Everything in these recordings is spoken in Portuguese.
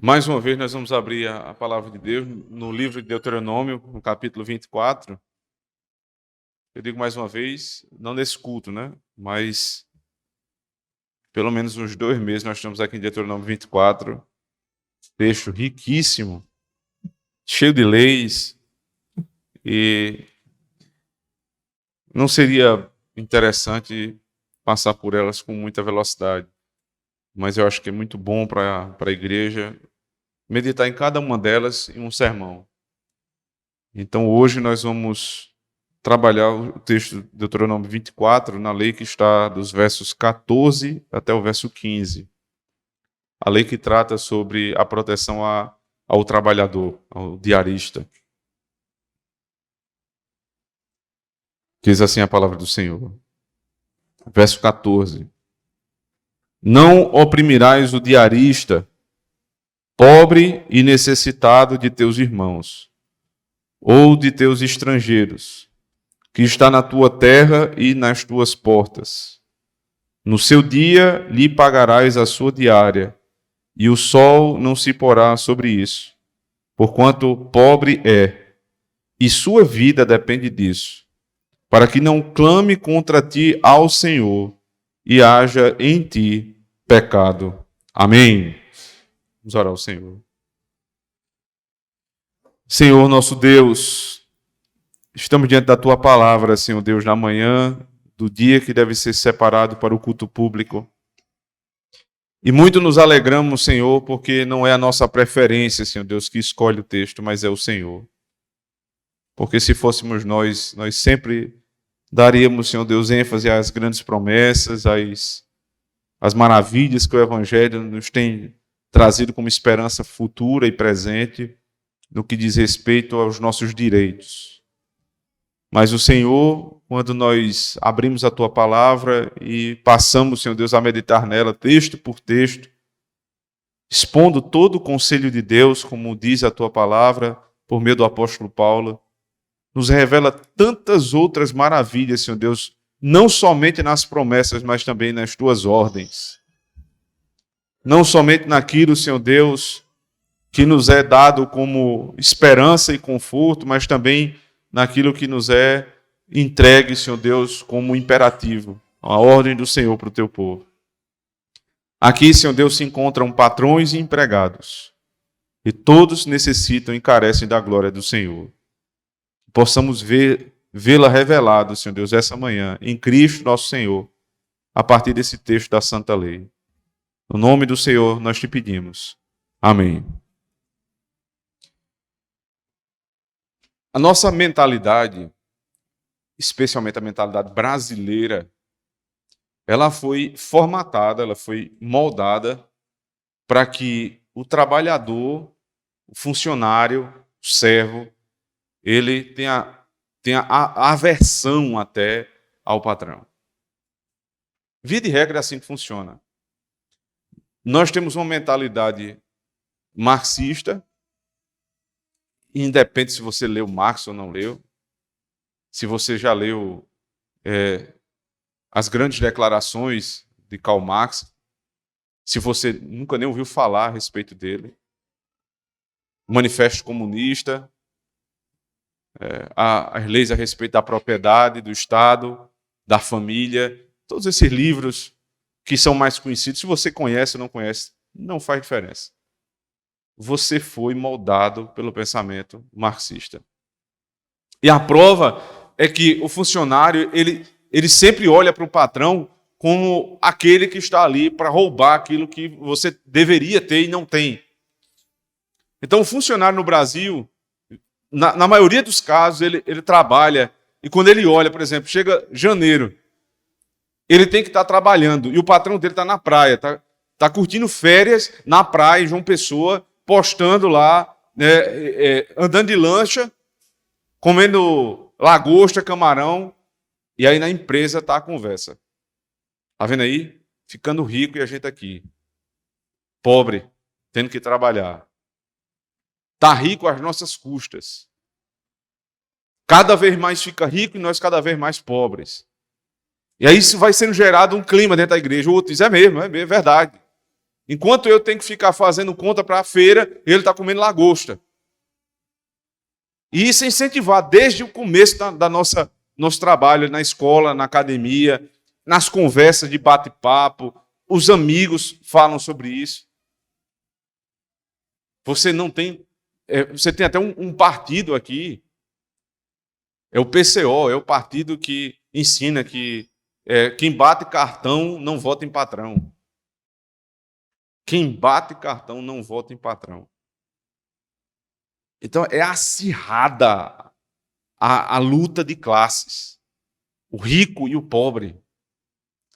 Mais uma vez, nós vamos abrir a palavra de Deus no livro de Deuteronômio, no capítulo 24. Eu digo mais uma vez, não nesse culto, né? Mas pelo menos uns 2 meses nós estamos aqui em Deuteronômio 24. Texto riquíssimo, cheio de leis. E não seria interessante passar por elas com muita velocidade. Mas eu acho que é muito bom para a igreja meditar em cada uma delas em um sermão. Então hoje nós vamos trabalhar o texto de Deuteronômio 24 na lei que está dos versos 14 até o verso 15. A lei que trata sobre a proteção ao trabalhador, ao diarista. Diz assim a palavra do Senhor. Verso 14. Não oprimirás o diarista, pobre e necessitado de teus irmãos, ou de teus estrangeiros, que está na tua terra e nas tuas portas. No seu dia lhe pagarás a sua diária, e o sol não se porá sobre isso, porquanto pobre é, e sua vida depende disso, para que não clame contra ti ao Senhor, e haja em ti pecado. Amém. Vamos orar ao Senhor. Senhor nosso Deus, estamos diante da Tua palavra, Senhor Deus, na manhã do dia que deve ser separado para o culto público. E muito nos alegramos, Senhor, porque não é a nossa preferência, Senhor Deus, que escolhe o texto, mas é o Senhor. Porque se fôssemos nós sempre daríamos, Senhor Deus, ênfase às grandes promessas, às maravilhas que o Evangelho nos tem trazido como esperança futura e presente, no que diz respeito aos nossos direitos. Mas o Senhor, quando nós abrimos a Tua palavra e passamos, Senhor Deus, a meditar nela, texto por texto, expondo todo o conselho de Deus, como diz a Tua palavra, por meio do apóstolo Paulo, nos revela tantas outras maravilhas, Senhor Deus, não somente nas promessas, mas também nas Tuas ordens. Não somente naquilo, Senhor Deus, que nos é dado como esperança e conforto, mas também naquilo que nos é entregue, Senhor Deus, como imperativo, a ordem do Senhor para o Teu povo. Aqui, Senhor Deus, se encontram patrões e empregados, e todos necessitam e carecem da glória do Senhor. Possamos vê-la revelada, Senhor Deus, essa manhã, em Cristo nosso Senhor, a partir desse texto da Santa Lei. No nome do Senhor nós te pedimos. Amém. A nossa mentalidade, especialmente a mentalidade brasileira, ela foi formatada, ela foi moldada para que o trabalhador, o funcionário, o servo, ele tenha a aversão até ao patrão. Via de regra é assim que funciona. Nós temos uma mentalidade marxista, independente se você leu Marx ou não leu, se você já leu as grandes declarações de Karl Marx, se você nunca nem ouviu falar a respeito dele, o Manifesto Comunista, as leis a respeito da propriedade, do Estado, da família, todos esses livros que são mais conhecidos, se você conhece ou não conhece, não faz diferença. Você foi moldado pelo pensamento marxista. E a prova é que o funcionário, ele sempre olha para o patrão como aquele que está ali para roubar aquilo que você deveria ter e não tem. Então, o funcionário no Brasil, na maioria dos casos, ele trabalha, e quando ele olha, por exemplo, chega janeiro, ele tem que estar trabalhando, e o patrão dele está na praia, está curtindo férias na praia, em João Pessoa, postando lá, andando de lancha, comendo lagosta, camarão, e aí na empresa está a conversa. Está vendo aí? Ficando rico e a gente aqui. Pobre, tendo que trabalhar. Está rico às nossas custas. Cada vez mais fica rico e nós cada vez mais pobres. E aí isso vai sendo gerado um clima dentro da igreja. O outro diz, é mesmo, é verdade. Enquanto eu tenho que ficar fazendo conta para a feira, ele está comendo lagosta. E isso é incentivar desde o começo da nosso trabalho, na escola, na academia, nas conversas de bate-papo, os amigos falam sobre isso. Você não tem... você tem até um partido aqui, é o PCO, é o partido que ensina que quem bate cartão não vota em patrão. Quem bate cartão não vota em patrão. Então, é acirrada a luta de classes. O rico e o pobre.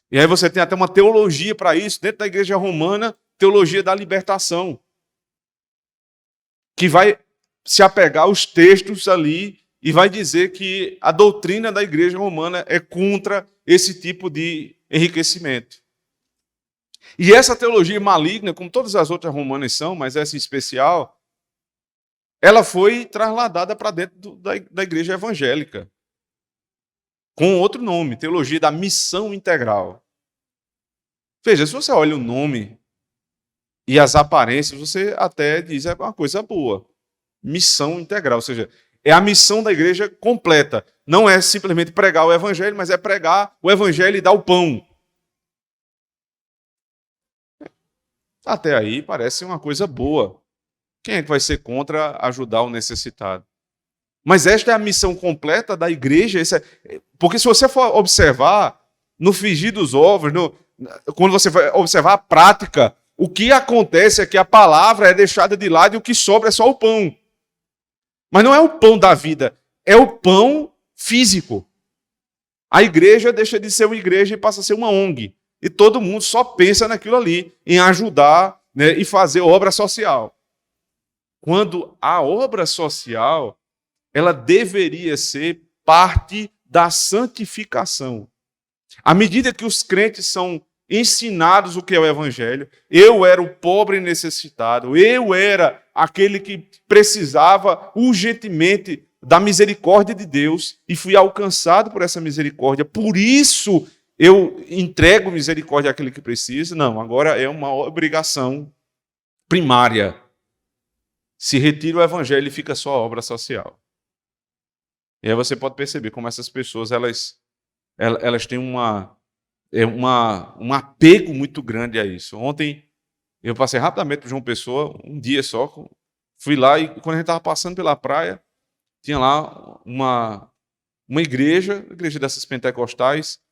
E aí você tem até uma teologia para isso, dentro da Igreja Romana, teologia da libertação, que vai se apegar aos textos ali e vai dizer que a doutrina da Igreja Romana é contra esse tipo de enriquecimento. E essa teologia maligna, como todas as outras romanas são, mas essa em especial, ela foi trasladada para dentro da igreja evangélica, com outro nome, teologia da missão integral. Veja, se você olha o nome e as aparências, você até diz é uma coisa boa. Missão integral, ou seja, é a missão da igreja completa. Não é simplesmente pregar o evangelho, mas é pregar o evangelho e dar o pão. Até aí parece uma coisa boa. Quem é que vai ser contra ajudar o necessitado? Mas esta é a missão completa da igreja. Porque se você for observar, no frigir dos ovos, quando você vai observar a prática, o que acontece é que a palavra é deixada de lado e o que sobra é só o pão. Mas não é o pão da vida, é o pão físico. A igreja deixa de ser uma igreja e passa a ser uma ONG. E todo mundo só pensa naquilo ali, em ajudar, né, e fazer obra social. Quando a obra social, ela deveria ser parte da santificação. À medida que os crentes são ensinados o que é o evangelho, eu era o pobre necessitado, eu era aquele que precisava urgentemente da misericórdia de Deus e fui alcançado por essa misericórdia. Por isso eu entrego misericórdia àquele que precisa. Não, agora é uma obrigação primária. Se retira o evangelho e fica só a obra social. E aí você pode perceber como essas pessoas elas têm um apego muito grande a isso. Ontem eu passei rapidamente por João Pessoa, um dia só, fui lá e quando a gente estava passando pela praia, tinha lá uma igreja dessas pentecostais,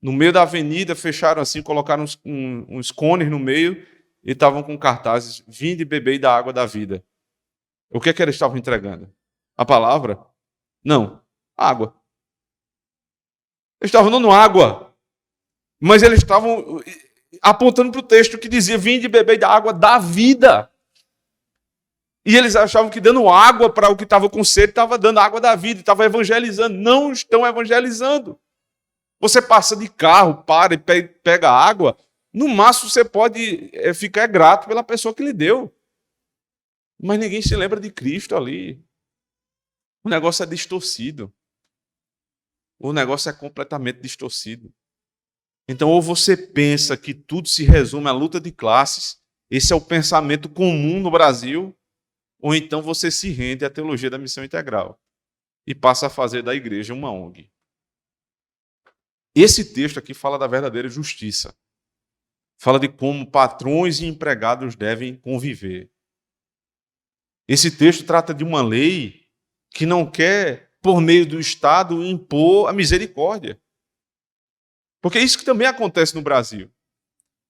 no meio da avenida, fecharam assim, colocaram uns cones no meio e estavam com cartazes: vinde e bebei da água da vida. O que é que eles estavam entregando? A palavra? Não, água. Eles estavam dando água, mas eles estavam apontando para o texto que dizia: vinde e bebei da água da vida. E eles achavam que dando água para o que estava com sede, estava dando água da vida, estava evangelizando. Não estão evangelizando. Você passa de carro, para e pega água, no máximo você pode ficar grato pela pessoa que lhe deu. Mas ninguém se lembra de Cristo ali. O negócio é distorcido. O negócio é completamente distorcido. Então, ou você pensa que tudo se resume à luta de classes, esse é o pensamento comum no Brasil, ou então você se rende à teologia da missão integral e passa a fazer da igreja uma ONG. Esse texto aqui fala da verdadeira justiça. Fala de como patrões e empregados devem conviver. Esse texto trata de uma lei que não quer, por meio do Estado, impor a misericórdia. Porque é isso que também acontece no Brasil.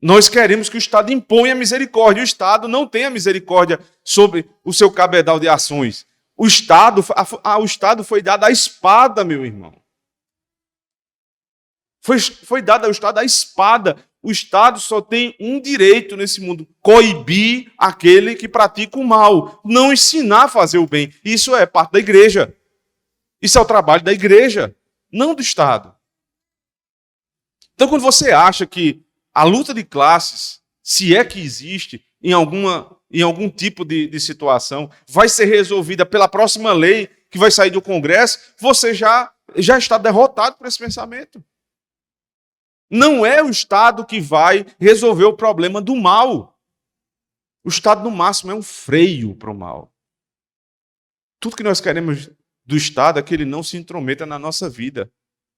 Nós queremos que o Estado imponha a misericórdia. O Estado não tem a misericórdia sobre o seu cabedal de ações. O Estado foi dado a espada, meu irmão. Foi dado ao Estado a espada. O Estado só tem um direito nesse mundo: coibir aquele que pratica o mal, não ensinar a fazer o bem. Isso é parte da igreja. Isso é o trabalho da igreja, não do Estado. Então, quando você acha que a luta de classes, se é que existe em algum tipo de situação, vai ser resolvida pela próxima lei que vai sair do Congresso, você já está derrotado por esse pensamento. Não é o Estado que vai resolver o problema do mal. O Estado, no máximo, é um freio para o mal. Tudo que nós queremos do Estado é que ele não se intrometa na nossa vida.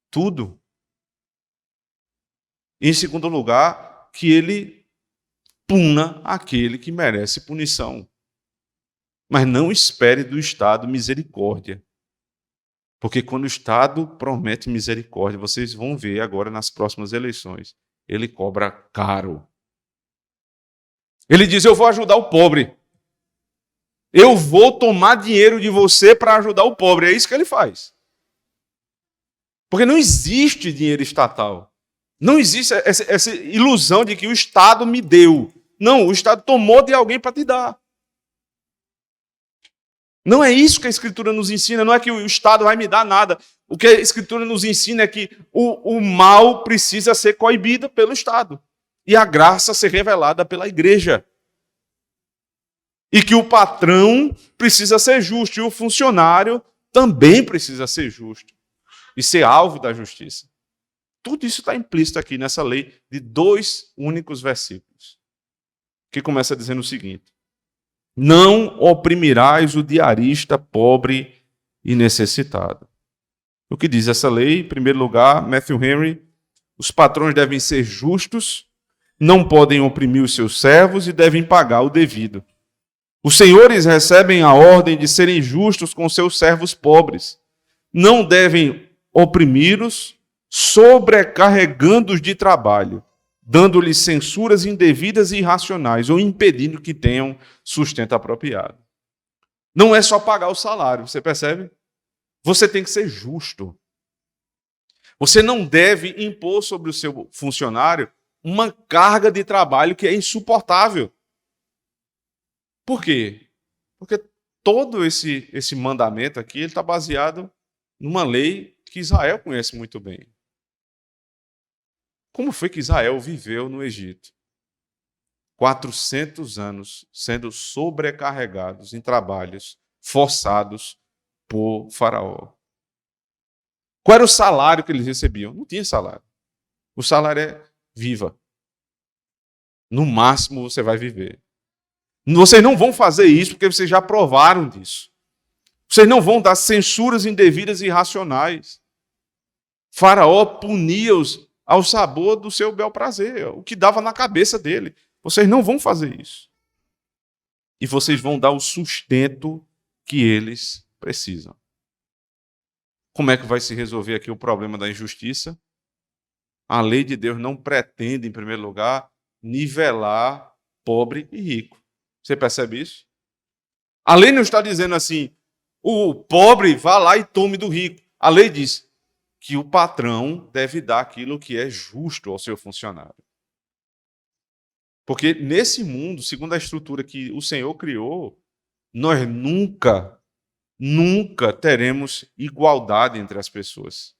Tudo. E, em segundo lugar, que ele puna aquele que merece punição. Mas não espere do Estado misericórdia. Porque quando o Estado promete misericórdia, vocês vão ver agora nas próximas eleições, ele cobra caro. Ele diz, eu vou ajudar o pobre. Eu vou tomar dinheiro de você para ajudar o pobre. É isso que ele faz. Porque não existe dinheiro estatal. Não existe essa ilusão de que o Estado me deu. Não, o Estado tomou de alguém para te dar. Não é isso que a Escritura nos ensina, não é que o Estado vai me dar nada. O que a Escritura nos ensina é que o mal precisa ser coibido pelo Estado. E a graça ser revelada pela igreja. E que o patrão precisa ser justo, e o funcionário também precisa ser justo. E ser alvo da justiça. Tudo isso está implícito aqui nessa lei de 2 únicos versículos. Que começa dizendo o seguinte: não oprimirás o diarista pobre e necessitado. O que diz essa lei? Em primeiro lugar, Matthew Henry, os patrões devem ser justos, não podem oprimir os seus servos e devem pagar o devido. Os senhores recebem a ordem de serem justos com seus servos pobres. Não devem oprimi-los, sobrecarregando-os de trabalho, dando-lhes censuras indevidas e irracionais, ou impedindo que tenham sustento apropriado. Não é só pagar o salário, você percebe? Você tem que ser justo. Você não deve impor sobre o seu funcionário uma carga de trabalho que é insuportável. Por quê? Porque todo esse mandamento aqui está baseado numa lei que Israel conhece muito bem. Como foi que Israel viveu no Egito? 400 anos sendo sobrecarregados em trabalhos forçados por Faraó. Qual era o salário que eles recebiam? Não tinha salário. O salário é viva. No máximo você vai viver. Vocês não vão fazer isso porque vocês já provaram disso. Vocês não vão dar censuras indevidas e irracionais. Faraó punia-os ao sabor do seu bel prazer, o que dava na cabeça dele. Vocês não vão fazer isso. E vocês vão dar o sustento que eles precisam. Como é que vai se resolver aqui o problema da injustiça? A lei de Deus não pretende, em primeiro lugar, nivelar pobre e rico. Você percebe isso? A lei não está dizendo assim, o pobre vá lá e tome do rico. A lei diz que o patrão deve dar aquilo que é justo ao seu funcionário. Porque nesse mundo, segundo a estrutura que o Senhor criou, nós nunca teremos igualdade entre as pessoas.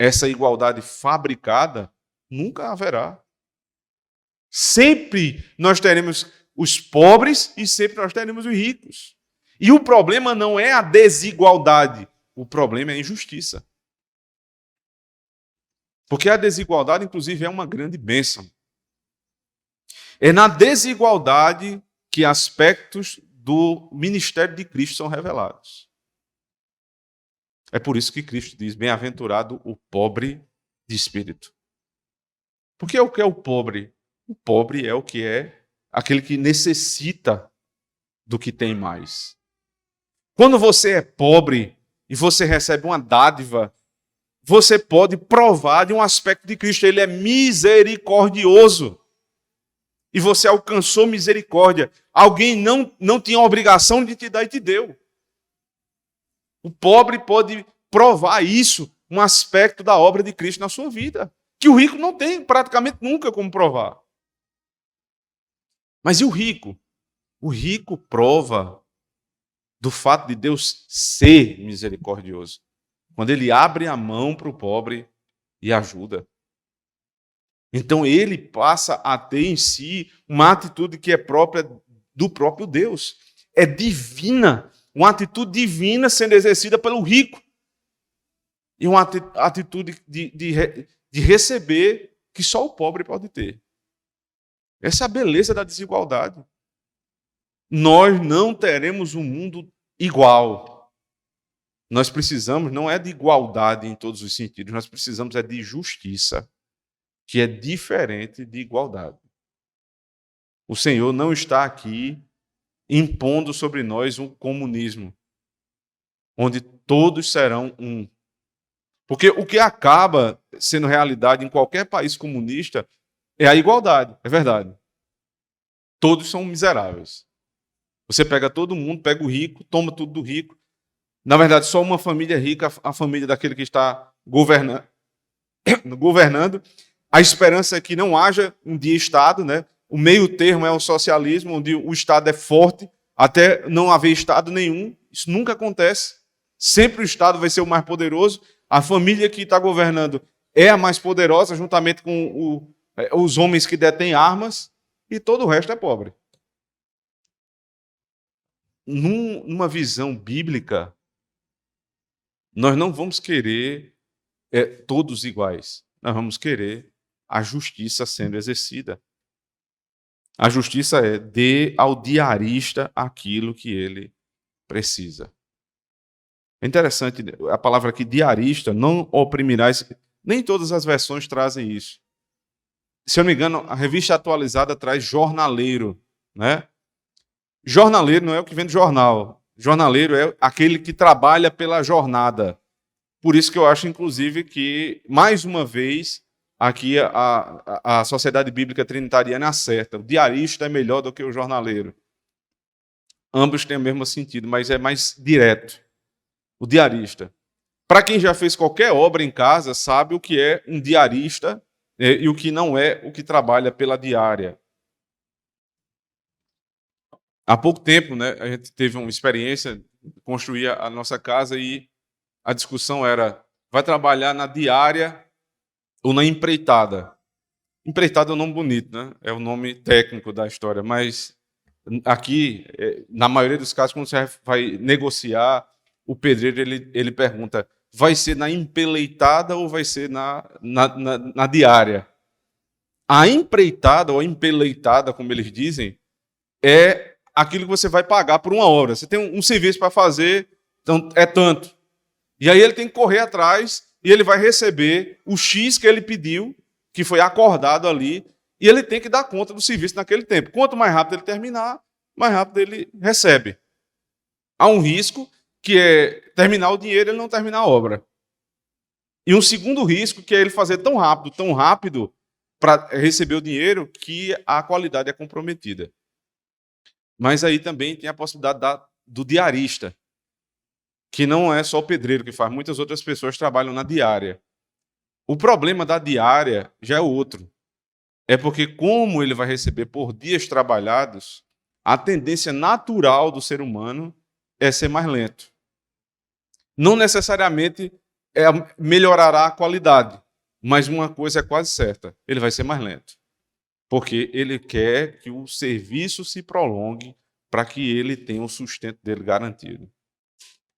Essa igualdade fabricada nunca haverá. Sempre nós teremos os pobres e sempre nós teremos os ricos. E o problema não é a desigualdade, o problema é a injustiça. Porque a desigualdade, inclusive, é uma grande bênção. É na desigualdade que aspectos do ministério de Cristo são revelados. É por isso que Cristo diz, bem-aventurado o pobre de espírito. Porque o que é o pobre? O pobre é o que é aquele que necessita do que tem mais. Quando você é pobre e você recebe uma dádiva, você pode provar de um aspecto de Cristo. Ele é misericordioso. E você alcançou misericórdia. Alguém não tinha a obrigação de te dar e te deu. O pobre pode provar isso, um aspecto da obra de Cristo na sua vida, que o rico não tem praticamente nunca como provar. Mas e o rico? O rico prova do fato de Deus ser misericordioso. Quando ele abre a mão para o pobre e ajuda. Então ele passa a ter em si uma atitude que é própria do próprio Deus. É divina, uma atitude divina sendo exercida pelo rico. E uma atitude de receber que só o pobre pode ter. Essa é a beleza da desigualdade. nós não teremos um mundo igual. Nós precisamos, não é de igualdade em todos os sentidos, nós precisamos é de justiça, que é diferente de igualdade. O Senhor não está aqui impondo sobre nós um comunismo, onde todos serão um. Porque o que acaba sendo realidade em qualquer país comunista é a igualdade, é verdade. Todos são miseráveis. Você pega todo mundo, pega o rico, toma tudo do rico. Na verdade, só uma família é rica, a família daquele que está governando. A esperança é que não haja um dia Estado, né? O meio termo é o socialismo, onde o Estado é forte, até não haver Estado nenhum. Isso nunca acontece. Sempre o Estado vai ser o mais poderoso. A família que está governando é a mais poderosa, juntamente com os homens que detêm armas, e todo o resto é pobre. Numa visão bíblica, nós não vamos querer todos iguais. Nós vamos querer a justiça sendo exercida. A justiça é dê ao diarista aquilo que ele precisa. É interessante, a palavra aqui, diarista, não oprimirás. Nem todas as versões trazem isso. Se eu não me engano, a revista atualizada traz jornaleiro, né? Jornaleiro não é o que vende jornal. Jornaleiro é aquele que trabalha pela jornada. Por isso que eu acho, inclusive, que, mais uma vez, aqui a Sociedade Bíblica Trinitariana acerta. O diarista é melhor do que o jornaleiro. Ambos têm o mesmo sentido, mas é mais direto. O diarista. Para quem já fez qualquer obra em casa, sabe o que é um diarista e o que não é o que trabalha pela diária. Há pouco tempo, né, a gente teve uma experiência, construir a nossa casa e a discussão era, vai trabalhar na diária ou na empreitada? Empreitada é um nome bonito, né? É o nome técnico da história, mas aqui, na maioria dos casos, quando você vai negociar, o pedreiro ele pergunta, vai ser na empeleitada ou vai ser na diária? A empreitada ou a empeleitada, como eles dizem, é aquilo que você vai pagar por uma hora. Você tem um serviço para fazer, então é tanto. E aí ele tem que correr atrás e ele vai receber o X que ele pediu, que foi acordado ali, e ele tem que dar conta do serviço naquele tempo. Quanto mais rápido ele terminar, mais rápido ele recebe. Há um risco, que é terminar o dinheiro e ele não terminar a obra. E um segundo risco, que é ele fazer tão rápido, para receber o dinheiro, que a qualidade é comprometida. Mas aí também tem a possibilidade do diarista, que não é só o pedreiro que faz, muitas outras pessoas trabalham na diária. O problema da diária já é outro. É porque, como ele vai receber por dias trabalhados, a tendência natural do ser humano é ser mais lento. Não necessariamente melhorará a qualidade, mas uma coisa é quase certa, ele vai ser mais lento. Porque ele quer que o serviço se prolongue para que ele tenha o sustento dele garantido.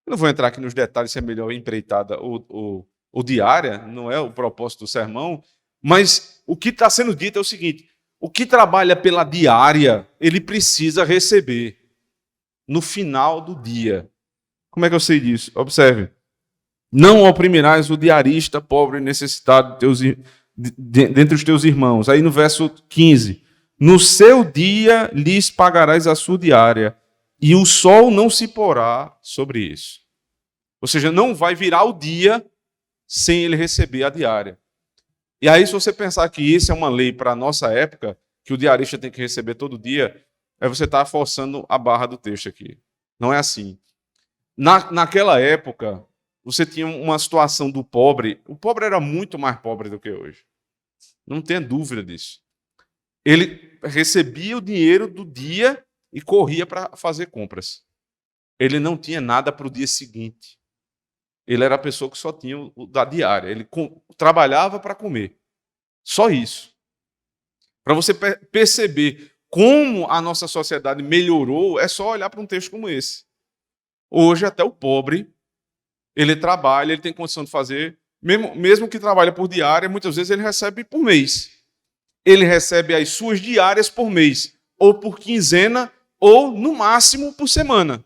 Eu não vou entrar aqui nos detalhes se é melhor empreitada ou diária, não é o propósito do sermão, mas o que está sendo dito é o seguinte, o que trabalha pela diária, ele precisa receber no final do dia. Como é que eu sei disso? Observe. Não oprimirás o diarista, pobre e necessitado dentre os teus irmãos. Aí no verso 15. No seu dia lhes pagarás a sua diária, e o sol não se porá sobre isso. Ou seja, não vai virar o dia sem ele receber a diária. E aí, se você pensar que isso é uma lei para a nossa época, que o diarista tem que receber todo dia, aí você está forçando a barra do texto aqui. Não é assim. Naquela época, você tinha uma situação do pobre. O pobre era muito mais pobre do que hoje. Não tenha dúvida disso. Ele recebia o dinheiro do dia e corria para fazer compras. Ele não tinha nada para o dia seguinte. Ele era a pessoa que só tinha o da diária. Ele trabalhava para comer. Só isso. Para você perceber como a nossa sociedade melhorou, é só olhar para um texto como esse. Hoje, até o pobre, ele trabalha, ele tem condição de fazer, mesmo que trabalhe por diária, muitas vezes ele recebe por mês. Ele recebe as suas diárias por mês, ou por quinzena, ou, no máximo, por semana.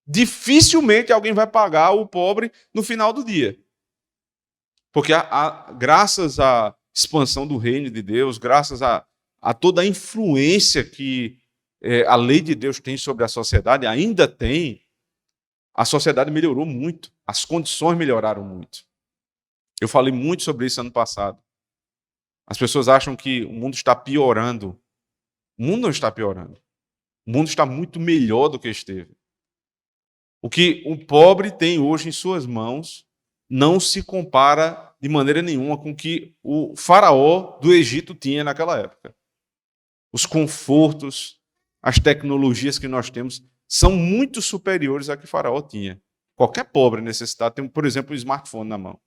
Dificilmente alguém vai pagar o pobre no final do dia. Porque graças à expansão do reino de Deus, graças a toda a influência que a lei de Deus tem sobre a sociedade, ainda tem, a sociedade melhorou muito, as condições melhoraram muito. Eu falei muito sobre isso ano passado. As pessoas acham que o mundo está piorando. O mundo não está piorando. O mundo está muito melhor do que esteve. O que o pobre tem hoje em suas mãos não se compara de maneira nenhuma com o que o faraó do Egito tinha naquela época. Os confortos, as tecnologias que nós temos são muito superiores a que o faraó tinha. Qualquer pobre necessitado tem, por exemplo, um smartphone na mão.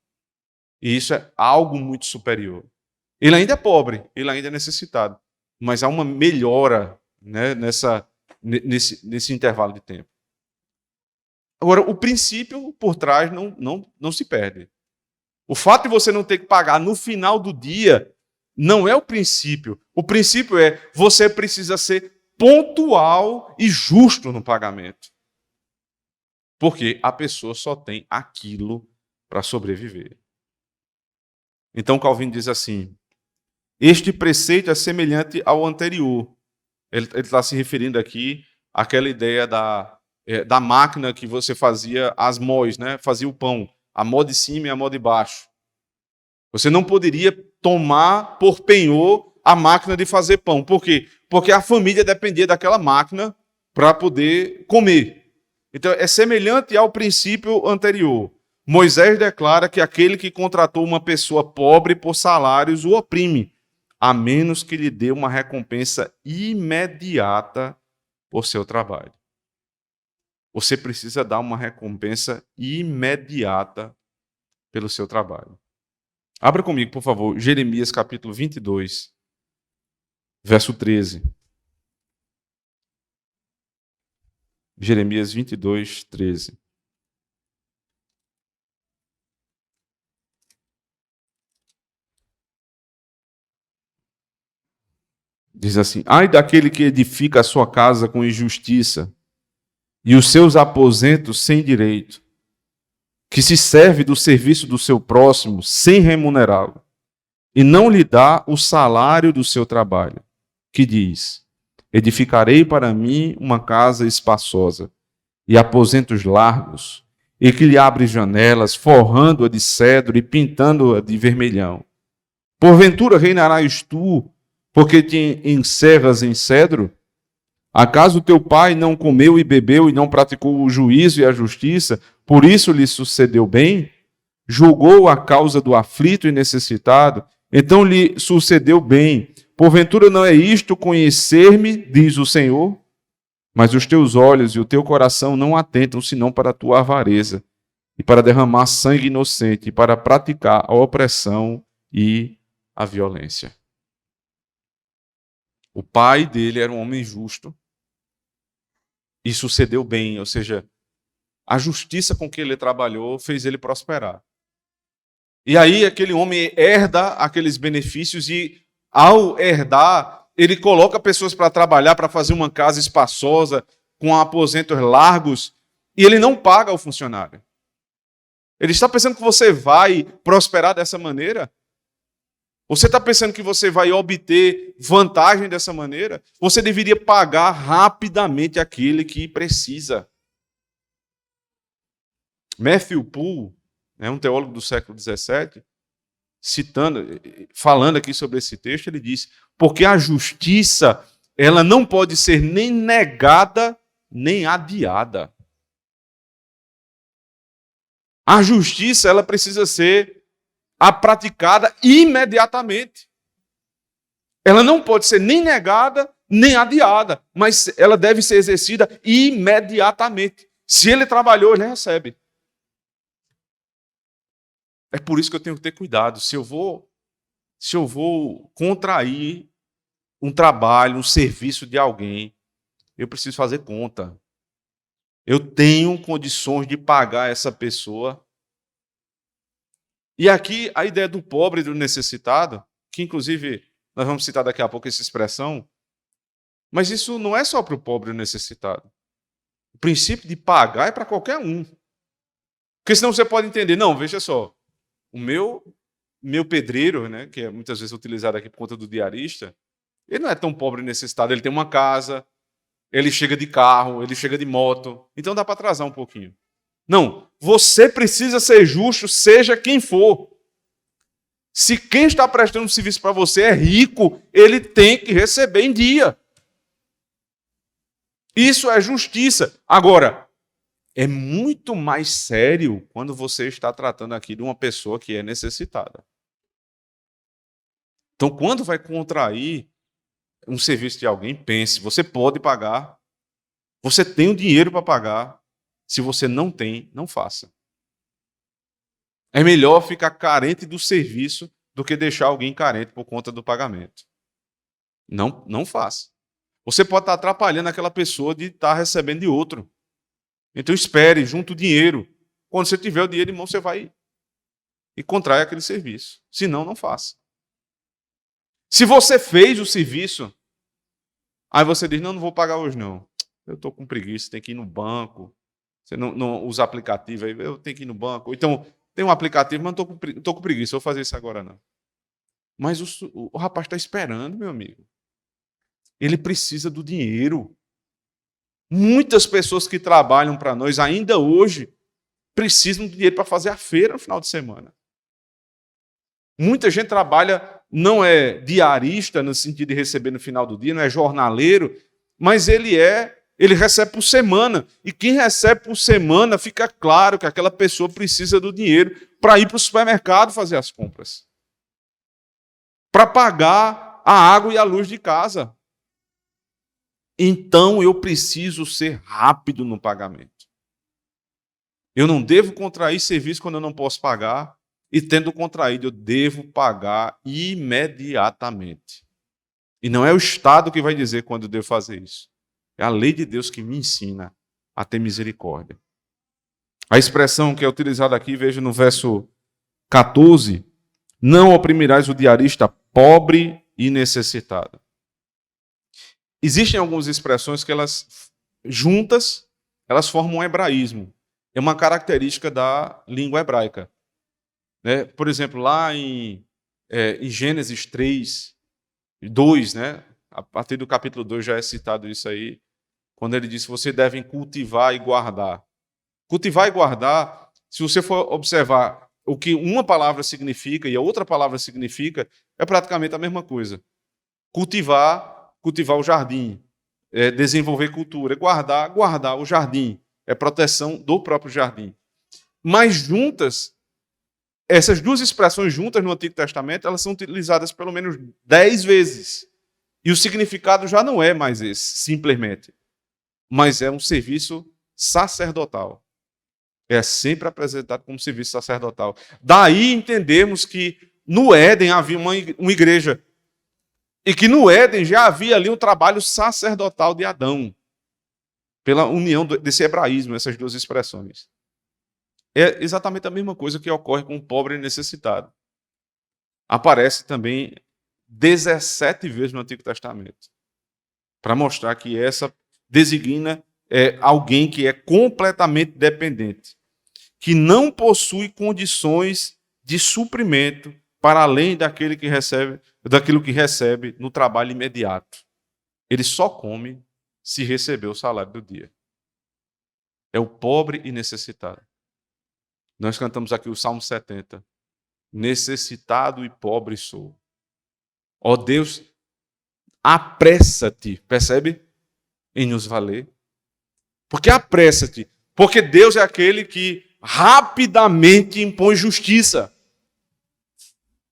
E isso é algo muito superior. Ele ainda é pobre, ele ainda é necessitado, mas há uma melhora, né, nesse intervalo de tempo. Agora, o princípio por trás não se perde. O fato de você não ter que pagar no final do dia não é o princípio. O princípio é você precisa ser pontual e justo no pagamento. Porque a pessoa só tem aquilo para sobreviver. Então Calvino diz assim: este preceito é semelhante ao anterior. Ele está se referindo aqui àquela ideia da máquina que você fazia as mós, né? Fazia o pão, a mó de cima e a mó de baixo. Você não poderia tomar por penhor a máquina de fazer pão. Por quê? Porque a família dependia daquela máquina para poder comer. Então, é semelhante ao princípio anterior. Moisés declara que aquele que contratou uma pessoa pobre por salários o oprime, a menos que lhe dê uma recompensa imediata por seu trabalho. Você precisa dar uma recompensa imediata pelo seu trabalho. Abra comigo, por favor, Jeremias capítulo 22, verso 13. Jeremias 22, 13. Diz assim: ai daquele que edifica a sua casa com injustiça e os seus aposentos sem direito, que se serve do serviço do seu próximo sem remunerá-lo, e não lhe dá o salário do seu trabalho, que diz: edificarei para mim uma casa espaçosa e aposentos largos, e que lhe abre janelas, forrando-a de cedro e pintando-a de vermelhão. Porventura reinarás tu, porque te encerras em cedro? Acaso teu pai não comeu e bebeu e não praticou o juízo e a justiça, por isso lhe sucedeu bem? Julgou a causa do aflito e necessitado, então lhe sucedeu bem. Porventura não é isto conhecer-me, diz o Senhor? Mas os teus olhos e o teu coração não atentam senão para a tua avareza, e para derramar sangue inocente, e para praticar a opressão e a violência. O pai dele era um homem justo e sucedeu bem, ou seja, a justiça com que ele trabalhou fez ele prosperar. E aí aquele homem herda aqueles benefícios e, ao herdar, ele coloca pessoas para trabalhar, para fazer uma casa espaçosa, com aposentos largos, e ele não paga o funcionário. Ele está pensando que você vai prosperar dessa maneira? Você está pensando que você vai obter vantagem dessa maneira? Você deveria pagar rapidamente aquele que precisa. Matthew Poole, um teólogo do século XVII, falando aqui sobre esse texto, ele diz: porque a justiça, ela não pode ser nem negada, nem adiada. A justiça, ela precisa ser praticada imediatamente. Ela não pode ser nem negada, nem adiada, mas ela deve ser exercida imediatamente. Se ele trabalhou, ele recebe. É por isso que eu tenho que ter cuidado. Se eu vou contrair um trabalho, um serviço de alguém, eu preciso fazer conta. Eu tenho condições de pagar essa pessoa. E aqui a ideia do pobre e do necessitado, que inclusive nós vamos citar daqui a pouco essa expressão, Mas isso não é só para o pobre necessitado. O princípio de pagar é para qualquer um. Porque senão você pode entender, não, veja só, o meu pedreiro, né, que é muitas vezes utilizado aqui por conta do diarista, ele não é tão pobre e necessitado, ele tem uma casa, ele chega de carro, ele chega de moto, então dá para atrasar um pouquinho. Não, você precisa ser justo, seja quem for. Se quem está prestando serviço para você é rico, ele tem que receber em dia. Isso é justiça. Agora, é muito mais sério quando você está tratando aqui de uma pessoa que é necessitada. Então, quando vai contrair um serviço de alguém, pense, você pode pagar, você tem o dinheiro para pagar. Se você não tem, não faça. É melhor ficar carente do serviço do que deixar alguém carente por conta do pagamento. Não faça. Você pode estar atrapalhando aquela pessoa de estar recebendo de outro. Então espere, junta o dinheiro. Quando você tiver o dinheiro em mão, você vai e contrai aquele serviço. Se não, não faça. Se você fez o serviço, aí você diz, não vou pagar hoje não. Eu estou com preguiça, tem que ir no banco. Você não usa aplicativo, aí eu tenho que ir no banco. Então, tem um aplicativo, mas não estou com preguiça, vou fazer isso agora não. Mas o rapaz está esperando, meu amigo. Ele precisa do dinheiro. Muitas pessoas que trabalham para nós ainda hoje precisam de dinheiro para fazer a feira no final de semana. Muita gente trabalha, não é diarista no sentido de receber no final do dia, não é jornaleiro, mas ele recebe por semana. E quem recebe por semana, fica claro que aquela pessoa precisa do dinheiro para ir para o supermercado fazer as compras. Para pagar a água e a luz de casa. Então eu preciso ser rápido no pagamento. Eu não devo contrair serviço quando eu não posso pagar, e tendo contraído, eu devo pagar imediatamente. E não é o Estado que vai dizer quando eu devo fazer isso. É a lei de Deus que me ensina a ter misericórdia. A expressão que é utilizada aqui, veja no verso 14, não oprimirás o diarista pobre e necessitado. Existem algumas expressões que elas, juntas, elas formam um hebraísmo. É uma característica da língua hebraica. Né? Por exemplo, lá em Gênesis 3, 2, né? A partir do capítulo 2 já é citado isso aí, quando ele diz que vocês devem cultivar e guardar. Cultivar e guardar, se você for observar o que uma palavra significa e a outra palavra significa, é praticamente a mesma coisa. Cultivar o jardim, desenvolver cultura. Guardar o jardim, é proteção do próprio jardim. Mas juntas, essas duas expressões juntas no Antigo Testamento, elas são utilizadas pelo menos 10 vezes. E o significado já não é mais esse, simplesmente. Mas é um serviço sacerdotal. É sempre apresentado como serviço sacerdotal. Daí entendemos que no Éden havia uma igreja. E que no Éden já havia ali um trabalho sacerdotal de Adão. Pela união desse hebraísmo, essas duas expressões. É exatamente a mesma coisa que ocorre com o pobre e necessitado. Aparece também 17 vezes no Antigo Testamento. Para mostrar que essa designa alguém que é completamente dependente, que não possui condições de suprimento para além daquilo que recebe no trabalho imediato. Ele só come se receber o salário do dia. É o pobre e necessitado. Nós cantamos aqui o Salmo 70. Necessitado e pobre sou. Ó Deus, apressa-te, percebe? Em nos valer. Porque apressa-te. Porque Deus é aquele que rapidamente impõe justiça.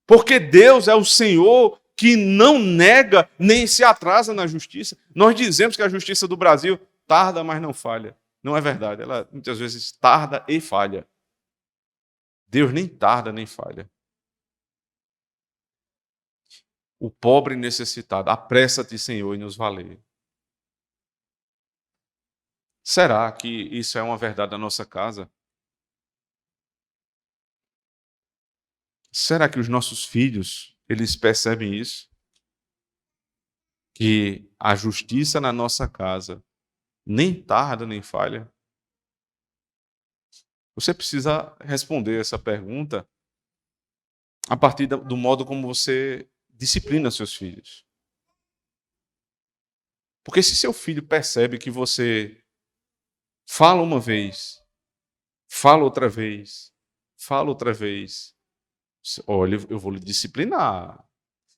Porque Deus é o Senhor que não nega nem se atrasa na justiça. Nós dizemos que a justiça do Brasil tarda, mas não falha. Não é verdade. Ela muitas vezes tarda e falha. Deus nem tarda nem falha. O pobre necessitado, apressa-te, Senhor, em nos valer. Será que isso é uma verdade da nossa casa? Será que os nossos filhos, eles percebem isso? que a justiça na nossa casa nem tarda nem falha? Você precisa responder essa pergunta a partir do modo como você disciplina seus filhos. Porque se seu filho percebe que você fala uma vez, fala outra vez, fala outra vez, olha, eu vou lhe disciplinar.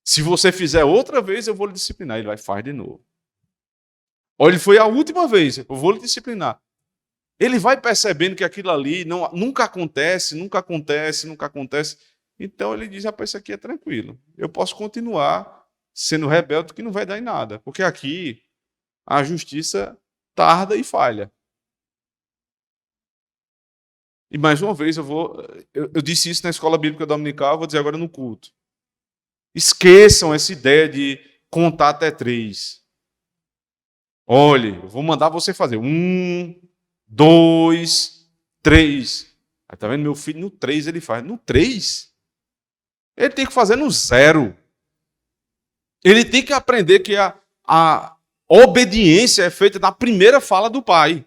Se você fizer outra vez, eu vou lhe disciplinar. Ele vai faz de novo. Olha, foi a última vez, eu vou lhe disciplinar. Ele vai percebendo que aquilo ali nunca acontece, nunca acontece, nunca acontece. Então ele diz, rapaz, isso aqui é tranquilo. Eu posso continuar sendo rebelde que não vai dar em nada. Porque aqui a justiça tarda e falha. E mais uma vez eu disse isso na escola bíblica dominical, vou dizer agora no culto. Esqueçam essa ideia de contar até 3. Olhe, eu vou mandar você fazer 1, 2, 3. Aí tá vendo? Meu filho no 3 ele faz. No 3? Ele tem que fazer no 0. Ele tem que aprender que a obediência é feita na primeira fala do pai.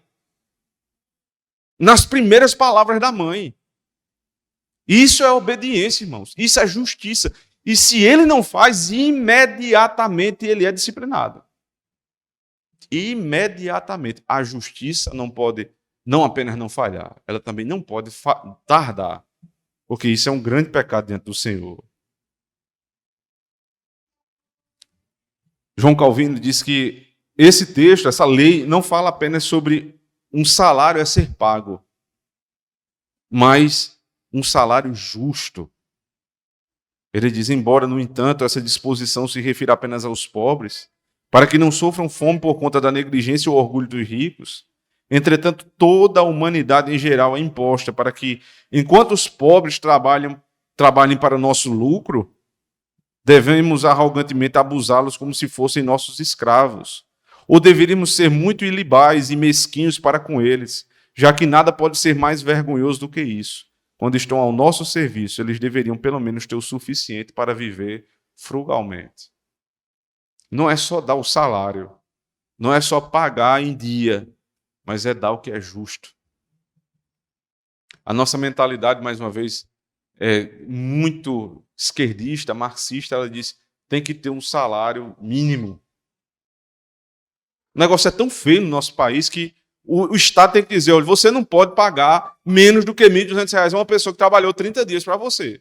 Nas primeiras palavras da mãe. Isso é obediência, irmãos. Isso é justiça. E se ele não faz, imediatamente ele é disciplinado. Imediatamente. A justiça não pode, não apenas não falhar, ela também não pode tardar. Porque isso é um grande pecado diante do Senhor. João Calvino diz que esse texto, essa lei, não fala apenas sobre um salário a ser pago, mas um salário justo. Ele diz, embora, no entanto, essa disposição se refira apenas aos pobres, para que não sofram fome por conta da negligência ou orgulho dos ricos, entretanto, toda a humanidade em geral é imposta para que, enquanto os pobres trabalhem para o nosso lucro, devemos arrogantemente abusá-los como se fossem nossos escravos. Ou deveríamos ser muito ilibais e mesquinhos para com eles, já que nada pode ser mais vergonhoso do que isso. Quando estão ao nosso serviço, eles deveriam pelo menos ter o suficiente para viver frugalmente. Não é só dar o salário, não é só pagar em dia, mas é dar o que é justo. A nossa mentalidade, mais uma vez, é muito esquerdista, marxista, ela diz, tem que ter um salário mínimo. O negócio é tão feio no nosso país que o Estado tem que dizer, olha, você não pode pagar menos do que R$1.200 a uma pessoa que trabalhou 30 dias para você.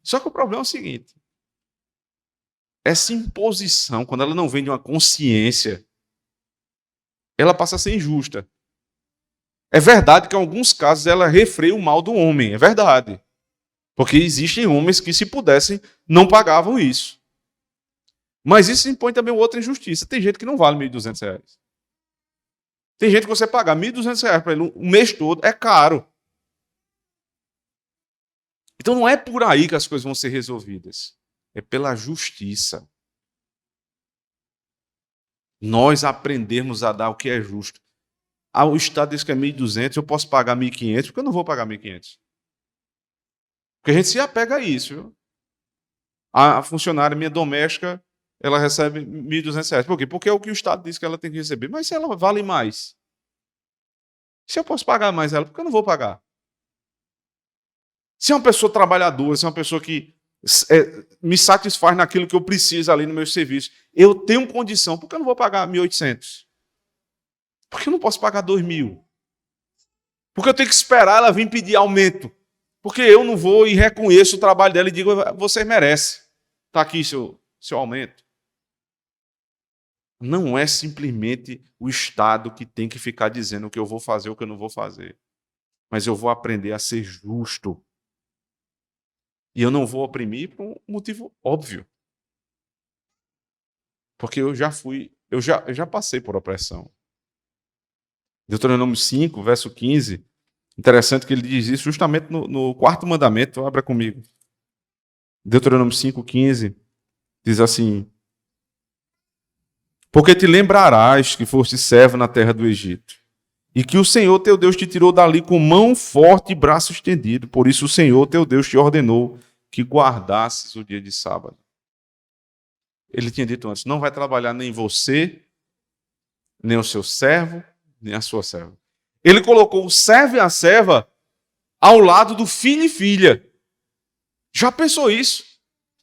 Só que o problema é o seguinte, essa imposição, quando ela não vem de uma consciência, ela passa a ser injusta. É verdade que em alguns casos ela refreia o mal do homem, é verdade. Porque existem homens que, se pudessem, não pagavam isso. Mas isso impõe também outra injustiça. Tem gente que não vale R$1.200. Tem gente que você pagar R$1.200 para ele o mês todo é caro. Então não é por aí que as coisas vão ser resolvidas. É pela justiça. Nós aprendermos a dar o que é justo. O Estado diz que é 1.200, eu posso pagar 1.500, porque eu não vou pagar 1.500. Porque a gente se apega a isso. Viu? A funcionária minha doméstica, ela recebe R$1.200. Por quê? Porque é o que o Estado diz que ela tem que receber. Mas se ela vale mais? Se eu posso pagar mais ela, por que eu não vou pagar? Se é uma pessoa trabalhadora, se é uma pessoa que me satisfaz naquilo que eu preciso ali no meu serviço, eu tenho condição, por que eu não vou pagar 1.800? Por que eu não posso pagar 2.000? Porque eu tenho que esperar ela vir pedir aumento. Porque eu não vou e reconheço o trabalho dela e digo, você merece. Está aqui seu aumento. Não é simplesmente o Estado que tem que ficar dizendo o que eu vou fazer ou o que eu não vou fazer. Mas eu vou aprender a ser justo. E eu não vou oprimir por um motivo óbvio. Porque eu já passei por opressão. Deuteronômio 5, verso 15. Interessante que ele diz isso justamente no quarto mandamento. Abra comigo. Deuteronômio 5, 15. Diz assim: porque te lembrarás que foste servo na terra do Egito, e que o Senhor teu Deus te tirou dali com mão forte e braço estendido. Por isso o Senhor teu Deus te ordenou que guardasses o dia de sábado. Ele tinha dito antes, não vai trabalhar nem você, nem o seu servo, nem a sua serva. Ele colocou o servo e a serva ao lado do filho e filha. Já pensou isso?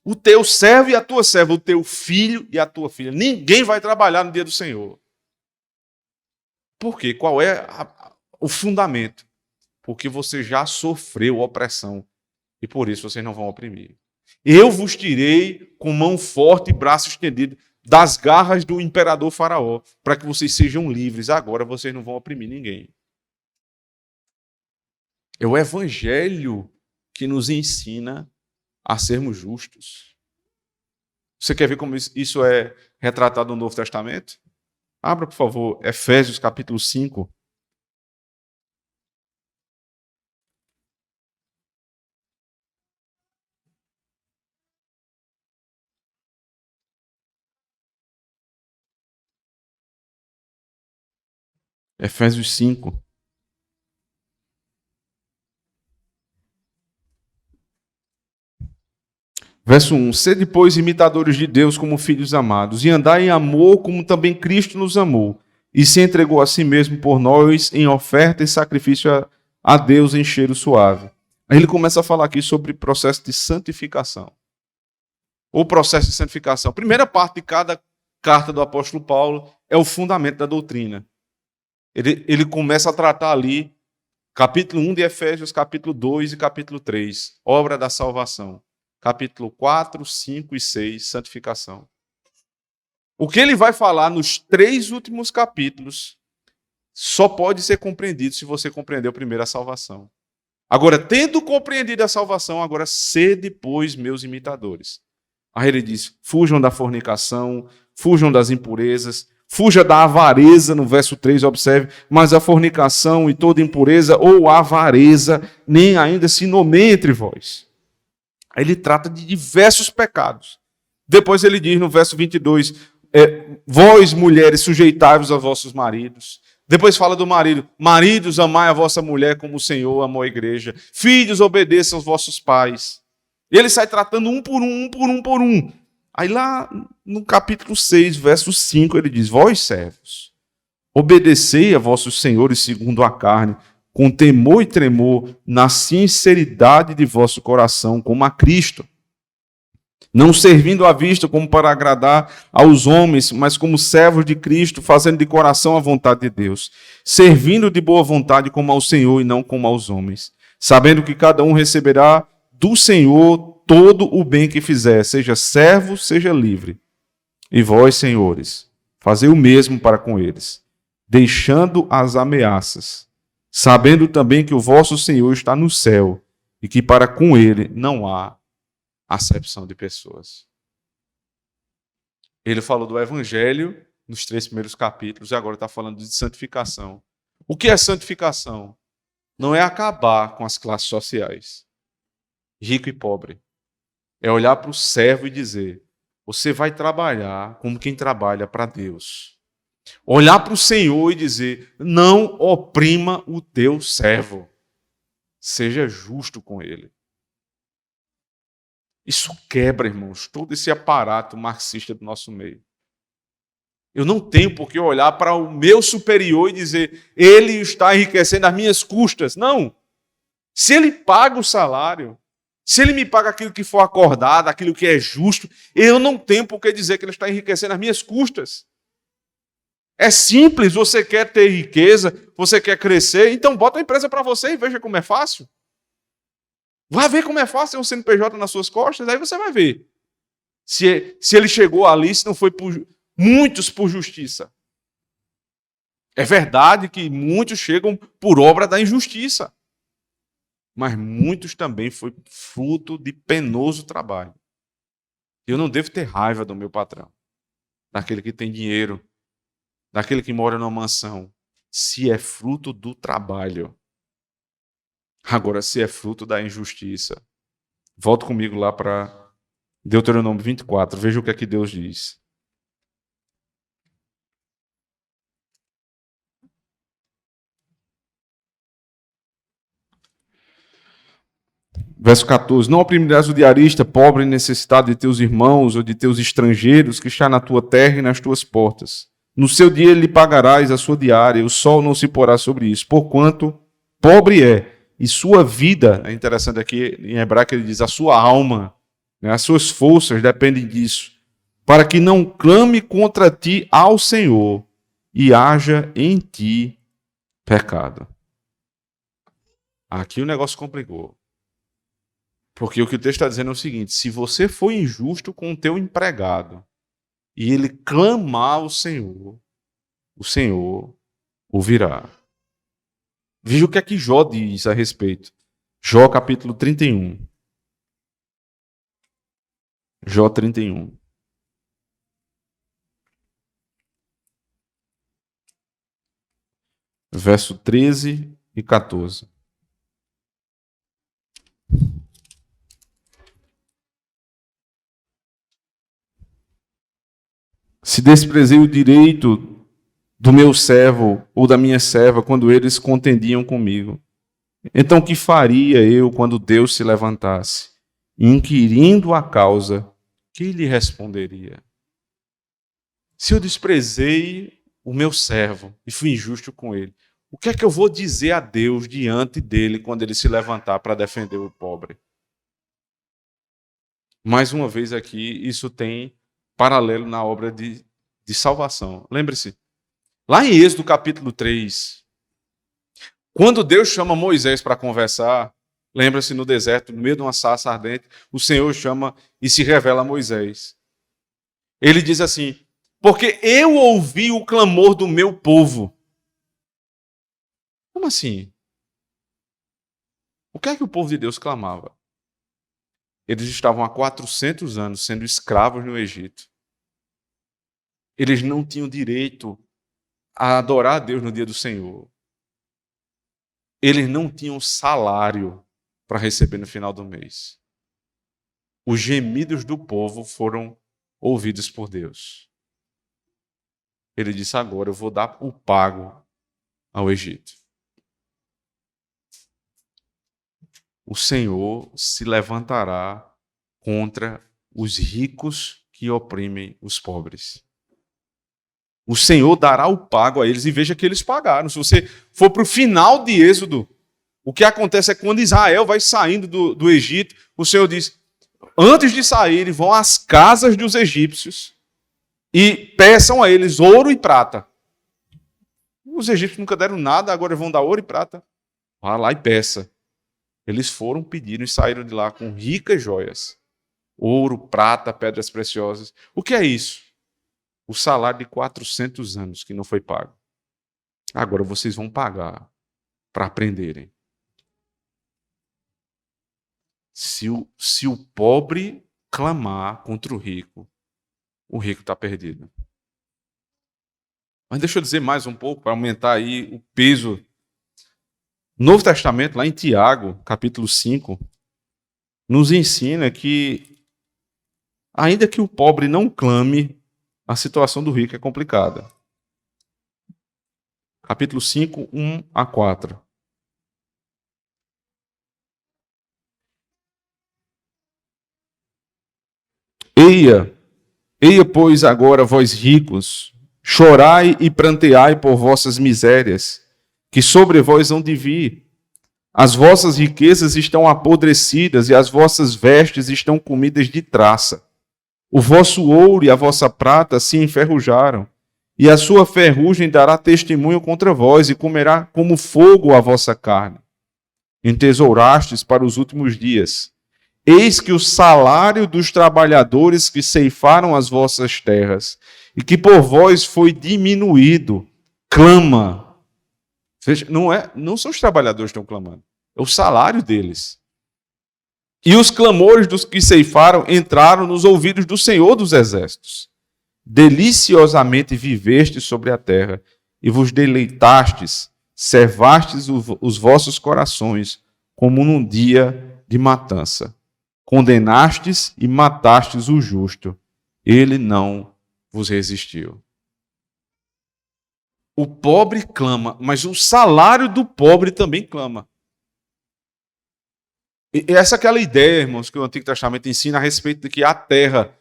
O teu servo e a tua serva, o teu filho e a tua filha. Ninguém vai trabalhar no dia do Senhor. Por quê? Qual é o fundamento? Porque você já sofreu opressão e por isso vocês não vão oprimir. Eu vos tirei com mão forte e braço estendido das garras do imperador Faraó, para que vocês sejam livres. Agora vocês não vão oprimir ninguém. É o evangelho que nos ensina a sermos justos. Você quer ver como isso é retratado no Novo Testamento? Abra, por favor, Efésios capítulo 5. Efésios 5. Verso 1. Sede, pois, imitadores de Deus como filhos amados, e andai em amor como também Cristo nos amou, e se entregou a si mesmo por nós em oferta e sacrifício a Deus em cheiro suave. Aí ele começa a falar aqui sobre processo de santificação. O processo de santificação. A primeira parte de cada carta do apóstolo Paulo é o fundamento da doutrina. Ele começa a tratar ali, capítulo 1 de Efésios, capítulo 2 e capítulo 3, obra da salvação. Capítulo 4, 5 e 6, santificação. O que ele vai falar nos 3 últimos capítulos só pode ser compreendido se você compreendeu primeiro a salvação. Agora, tendo compreendido a salvação, agora sede, pois, meus imitadores. Aí ele diz, fujam da fornicação, fujam das impurezas, fuja da avareza, no verso 3, observe, mas a fornicação e toda impureza ou avareza nem ainda se nomeia entre vós. Aí ele trata de diversos pecados. Depois ele diz no verso 22, vós mulheres sujeitai-vos a vossos maridos. Depois fala do marido, maridos amai a vossa mulher como o Senhor amou a igreja. Filhos obedeçam aos vossos pais. E ele sai tratando um por um, um por um, por um. Aí lá no capítulo 6, verso 5, ele diz, vós servos, obedecei a vossos senhores segundo a carne, com temor e tremor, na sinceridade de vosso coração, como a Cristo, não servindo à vista como para agradar aos homens, mas como servos de Cristo, fazendo de coração a vontade de Deus, servindo de boa vontade como ao Senhor e não como aos homens, sabendo que cada um receberá do Senhor todo o bem que fizer, seja servo, seja livre. E vós, senhores, fazei o mesmo para com eles, deixando as ameaças, sabendo também que o vosso Senhor está no céu e que para com ele não há acepção de pessoas. Ele falou do evangelho nos 3 primeiros capítulos e agora está falando de santificação. O que é santificação? Não é acabar com as classes sociais, rico e pobre. É olhar para o servo e dizer, você vai trabalhar como quem trabalha para Deus. Olhar para o Senhor e dizer, não oprima o teu servo. Seja justo com ele. Isso quebra, irmãos, todo esse aparato marxista do nosso meio. Eu não tenho por que olhar para o meu superior e dizer, ele está enriquecendo às minhas custas. Não. Se ele paga o salário, se ele me paga aquilo que for acordado, aquilo que é justo, eu não tenho por que dizer que ele está enriquecendo às minhas custas. É simples, você quer ter riqueza, você quer crescer, então bota a empresa para você e veja como é fácil. Vai ver como é fácil ter um CNPJ nas suas costas, aí você vai ver. Se ele chegou ali, se não foi muitos por justiça. É verdade que muitos chegam por obra da injustiça. Mas muitos também foi fruto de penoso trabalho. Eu não devo ter raiva do meu patrão, daquele que tem dinheiro, daquele que mora numa mansão, se é fruto do trabalho. Agora, se é fruto da injustiça. Volta comigo lá para Deuteronômio 24, veja o que é que Deus diz. Verso 14: Não oprimirás o diarista, pobre e necessitado de teus irmãos ou de teus estrangeiros que está na tua terra e nas tuas portas. No seu dia lhe pagarás a sua diária, o sol não se porá sobre isso, porquanto pobre é, e sua vida, é interessante aqui, em hebraico ele diz, a sua alma, né, as suas forças dependem disso, para que não clame contra ti ao Senhor e haja em ti pecado. Aqui o negócio complicou. Porque o que o texto está dizendo é o seguinte: se você for injusto com o teu empregado e ele clamar ao Senhor, o Senhor ouvirá. Veja o que é que Jó diz a respeito. Jó capítulo 31. Jó 31. Verso 13 e 14. Se desprezei o direito do meu servo ou da minha serva quando eles contendiam comigo, então que faria eu quando Deus se levantasse? Inquirindo a causa, que lhe responderia? Se eu desprezei o meu servo e fui injusto com ele, o que é que eu vou dizer a Deus diante dele quando ele se levantar para defender o pobre? Mais uma vez aqui, isso tem paralelo na obra de salvação. Lembre-se, lá em Êxodo capítulo 3, quando Deus chama Moisés para conversar, lembra-se no deserto, no meio de uma sarça ardente, o Senhor chama e se revela a Moisés. Ele diz assim: porque eu ouvi o clamor do meu povo. Como assim? O que é que o povo de Deus clamava? Eles estavam há 400 anos sendo escravos no Egito. Eles não tinham direito a adorar a Deus no dia do Senhor. Eles não tinham salário para receber no final do mês. Os gemidos do povo foram ouvidos por Deus. Ele disse: agora eu vou dar o pago ao Egito. O Senhor se levantará contra os ricos que oprimem os pobres. O Senhor dará o pago a eles, e veja que eles pagaram. Se você for para o final de Êxodo, o que acontece é que quando Israel vai saindo do Egito, o Senhor diz: antes de saírem, vão às casas dos egípcios e peçam a eles ouro e prata. Os egípcios nunca deram nada, agora vão dar ouro e prata. Vá lá e peça. Eles foram, pediram e saíram de lá com ricas joias. Ouro, prata, pedras preciosas. O que é isso? O salário de 400 anos que não foi pago. Agora vocês vão pagar para aprenderem. Se o pobre clamar contra o rico está perdido. Mas deixa eu dizer mais um pouco, para aumentar aí o peso. Novo Testamento, lá em Tiago, capítulo 5, nos ensina que, ainda que o pobre não clame, a situação do rico é complicada. Capítulo 5, 1 a 4. Eia, pois, agora, vós ricos, chorai e pranteai por vossas misérias, que sobre vós hão de vir. As vossas riquezas estão apodrecidas e as vossas vestes estão comidas de traça. O vosso ouro e a vossa prata se enferrujaram, e a sua ferrugem dará testemunho contra vós, e comerá como fogo a vossa carne. Entesourastes para os últimos dias. Eis que o salário dos trabalhadores que ceifaram as vossas terras, e que por vós foi diminuído, clama. Veja, não são os trabalhadores que estão clamando, é o salário deles. E os clamores dos que ceifaram entraram nos ouvidos do Senhor dos Exércitos. Deliciosamente vivestes sobre a terra, e vos deleitastes, servastes os vossos corações, como num dia de matança. Condenastes e matastes o justo, ele não vos resistiu. O pobre clama, mas o salário do pobre também clama. E essa é aquela ideia, irmãos, que o Antigo Testamento ensina a respeito de que a terra,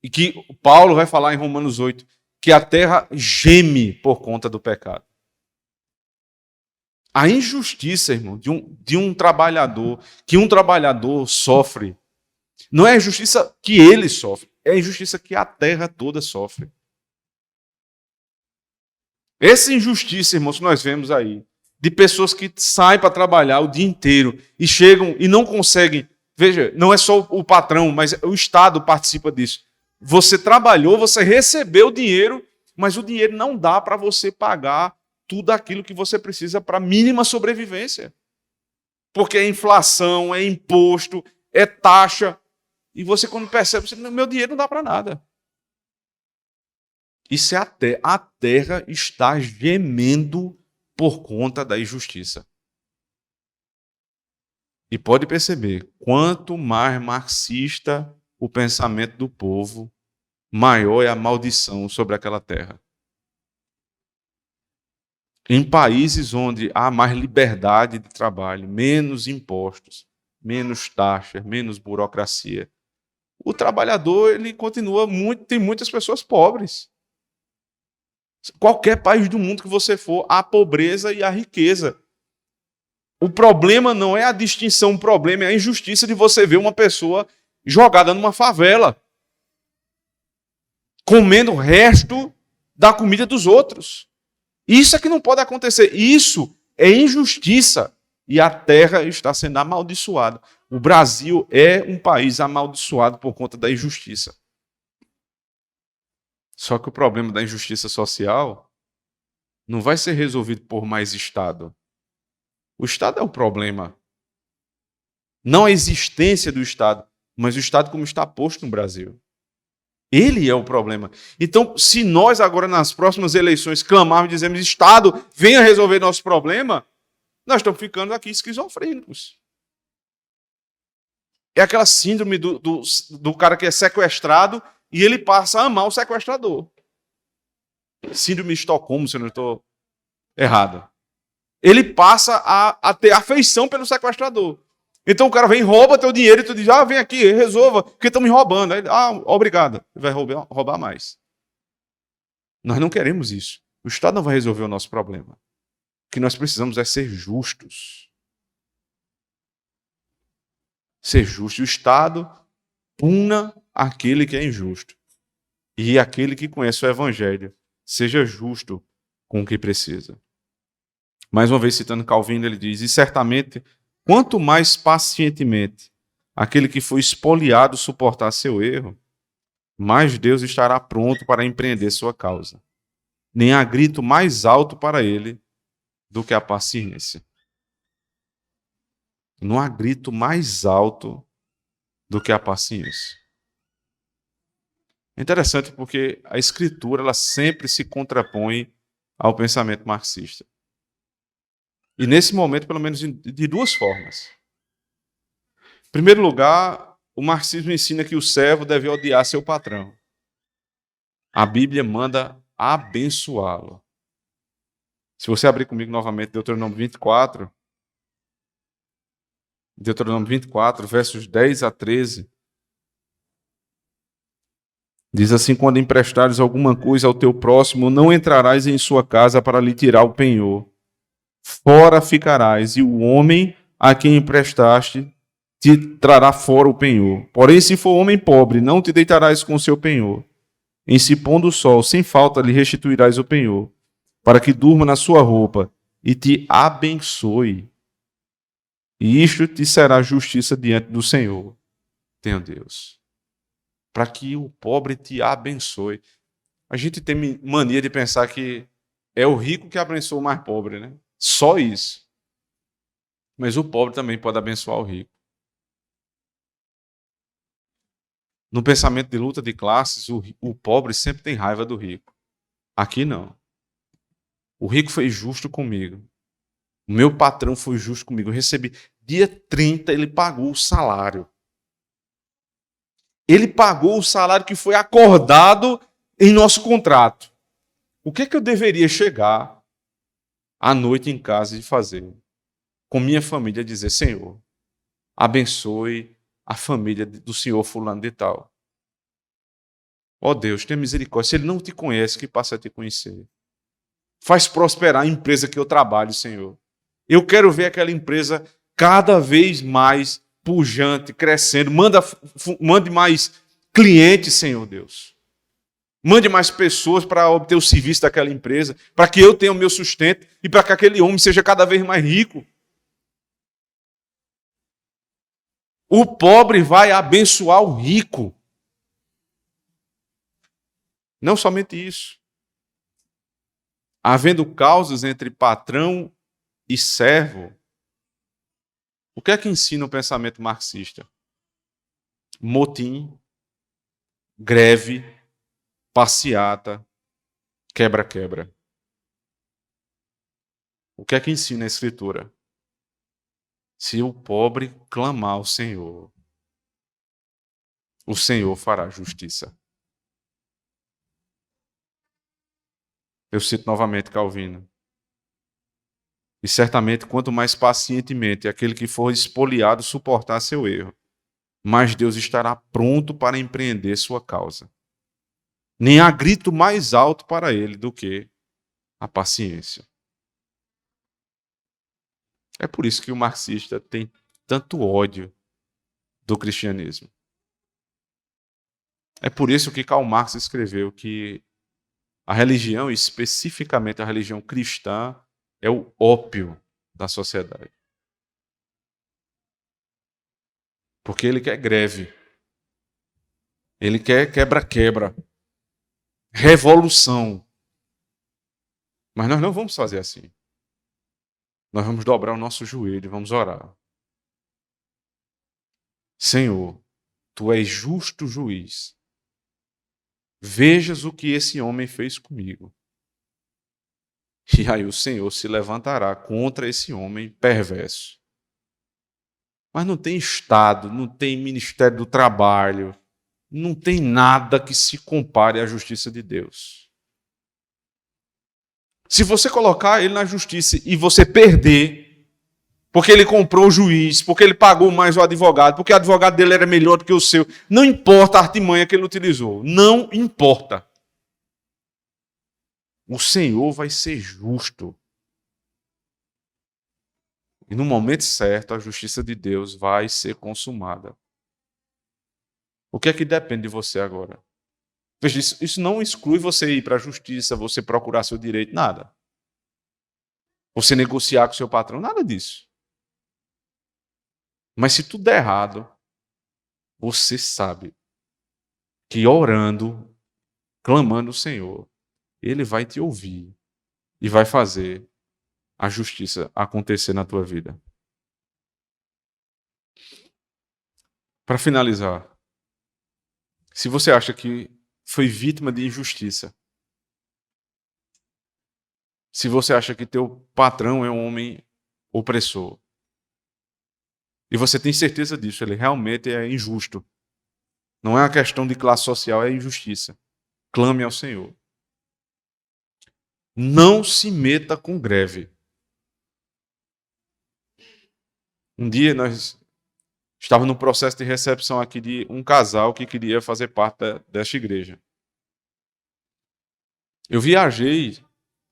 e que Paulo vai falar em Romanos 8, que a terra geme por conta do pecado. A injustiça, irmão, de um trabalhador, que um trabalhador sofre, não é a injustiça que ele sofre, é a injustiça que a terra toda sofre. Essa injustiça, irmãos, que nós vemos aí, de pessoas que saem para trabalhar o dia inteiro e chegam e não conseguem. Veja, não é só o patrão, mas o Estado participa disso. Você trabalhou, você recebeu o dinheiro, mas o dinheiro não dá para você pagar tudo aquilo que você precisa para a mínima sobrevivência. Porque é inflação, é imposto, é taxa. E você, quando percebe, você, meu dinheiro não dá para nada. Isso é a terra está gemendo por conta da injustiça. E pode perceber, quanto mais marxista o pensamento do povo, maior é a maldição sobre aquela terra. Em países onde há mais liberdade de trabalho, menos impostos, menos taxas, menos burocracia, o trabalhador ele continua tem muitas pessoas pobres. Qualquer país do mundo que você for, há pobreza e há riqueza. O problema não é a distinção, o problema é a injustiça de você ver uma pessoa jogada numa favela, comendo o resto da comida dos outros. Isso é que não pode acontecer. Isso é injustiça. E a terra está sendo amaldiçoada. O Brasil é um país amaldiçoado por conta da injustiça. Só que o problema da injustiça social não vai ser resolvido por mais Estado. O Estado é o problema. Não a existência do Estado, mas o Estado como está posto no Brasil. Ele é o problema. Então, se nós agora nas próximas eleições clamarmos e dizemos Estado, venha resolver nosso problema, nós estamos ficando aqui esquizofrênicos. É aquela síndrome do cara que é sequestrado e ele passa a amar o sequestrador. Síndrome de Estocolmo, se eu não estou errado. Ele passa a ter afeição pelo sequestrador. Então o cara vem, rouba teu dinheiro e tu diz, vem aqui, resolva, porque estão me roubando. Aí ele, obrigado. Ele vai roubar mais. Nós não queremos isso. O Estado não vai resolver o nosso problema. O que nós precisamos é ser justos. Ser justo. O Estado puna aquele que é injusto. E aquele que conhece o Evangelho, seja justo com o que precisa. Mais uma vez, citando Calvino, ele diz, e certamente, quanto mais pacientemente aquele que foi espoliado suportar seu erro, mais Deus estará pronto para empreender sua causa. Nem há grito mais alto para ele do que a paciência. Não há grito mais alto do que a paciência. É interessante porque a Escritura ela sempre se contrapõe ao pensamento marxista. E nesse momento, pelo menos de duas formas. Em primeiro lugar, o marxismo ensina que o servo deve odiar seu patrão. A Bíblia manda abençoá-lo. Se você abrir comigo novamente Deuteronômio 24, versos 10 a 13, diz assim, quando emprestares alguma coisa ao teu próximo, não entrarás em sua casa para lhe tirar o penhor. Fora ficarás, e o homem a quem emprestaste te trará fora o penhor. Porém, se for homem pobre, não te deitarás com o seu penhor. Em se pondo o sol, sem falta lhe restituirás o penhor, para que durma na sua roupa e te abençoe. E isto te será justiça diante do Senhor, teu Deus. Para que o pobre te abençoe. A gente tem mania de pensar que é o rico que abençoa o mais pobre, né? Só isso. Mas o pobre também pode abençoar o rico. No pensamento de luta de classes, o pobre sempre tem raiva do rico. Aqui não. O rico foi justo comigo. O meu patrão foi justo comigo. Eu recebi. Dia 30, ele pagou o salário. Ele pagou o salário que foi acordado em nosso contrato. O que é que eu deveria chegar à noite em casa e fazer? Com minha família dizer, Senhor, abençoe a família do senhor fulano de tal. Ó Deus, tenha misericórdia. Se ele não te conhece, que passe a te conhecer. Faz prosperar a empresa que eu trabalho, Senhor. Eu quero ver aquela empresa cada vez mais pujante, crescendo. Mande mais clientes, Senhor Deus. Mande mais pessoas para obter o serviço daquela empresa, para que eu tenha o meu sustento e para que aquele homem seja cada vez mais rico. O pobre vai abençoar o rico. Não somente isso. Havendo causas entre patrão e servo, o que é que ensina o pensamento marxista? Motim, greve, passeata, quebra-quebra. O que é que ensina a Escritura? Se o pobre clamar ao Senhor, o Senhor fará justiça. Eu cito novamente Calvino. E certamente, quanto mais pacientemente aquele que for espoliado suportar seu erro, mais Deus estará pronto para empreender sua causa. Nem há grito mais alto para ele do que a paciência. É por isso que o marxista tem tanto ódio do cristianismo. É por isso que Karl Marx escreveu que a religião, especificamente a religião cristã, é o ópio da sociedade. Porque ele quer greve. Ele quer quebra-quebra. Revolução. Mas nós não vamos fazer assim. Nós vamos dobrar o nosso joelho e vamos orar. Senhor, tu és justo juiz. Vejas o que esse homem fez comigo. E aí o Senhor se levantará contra esse homem perverso. Mas não tem Estado, não tem Ministério do Trabalho, não tem nada que se compare à justiça de Deus. Se você colocar ele na justiça e você perder, porque ele comprou o juiz, porque ele pagou mais o advogado, porque o advogado dele era melhor do que o seu, não importa a artimanha que ele utilizou, não importa. O Senhor vai ser justo. E no momento certo, a justiça de Deus vai ser consumada. O que é que depende de você agora? Veja, isso não exclui você ir para a justiça, você procurar seu direito, nada. Você negociar com seu patrão, nada disso. Mas se tudo der errado, você sabe que orando, clamando o Senhor, Ele vai te ouvir e vai fazer a justiça acontecer na tua vida. Para finalizar, se você acha que foi vítima de injustiça, se você acha que teu patrão é um homem opressor, e você tem certeza disso, ele realmente é injusto. Não é uma questão de classe social, é injustiça. Clame ao Senhor. Não se meta com greve. Um dia nós estávamos no processo de recepção aqui de um casal que queria fazer parte desta igreja. Eu viajei,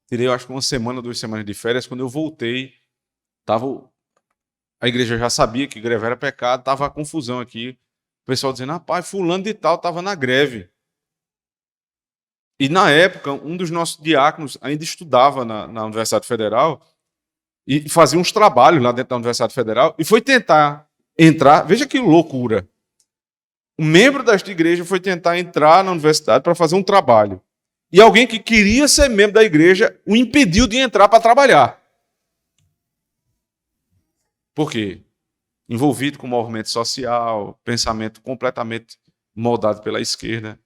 tirei acho que uma semana, 2 semanas de férias. Quando eu voltei, a igreja já sabia que greve era pecado, estava a confusão aqui. O pessoal dizendo, rapaz, fulano de tal estava na greve. E na época, um dos nossos diáconos ainda estudava na Universidade Federal e fazia uns trabalhos lá dentro da Universidade Federal e foi tentar entrar. Veja que loucura. Um membro desta igreja foi tentar entrar na universidade para fazer um trabalho. E alguém que queria ser membro da igreja o impediu de entrar para trabalhar. Por quê? Envolvido com movimento social, pensamento completamente moldado pela esquerda.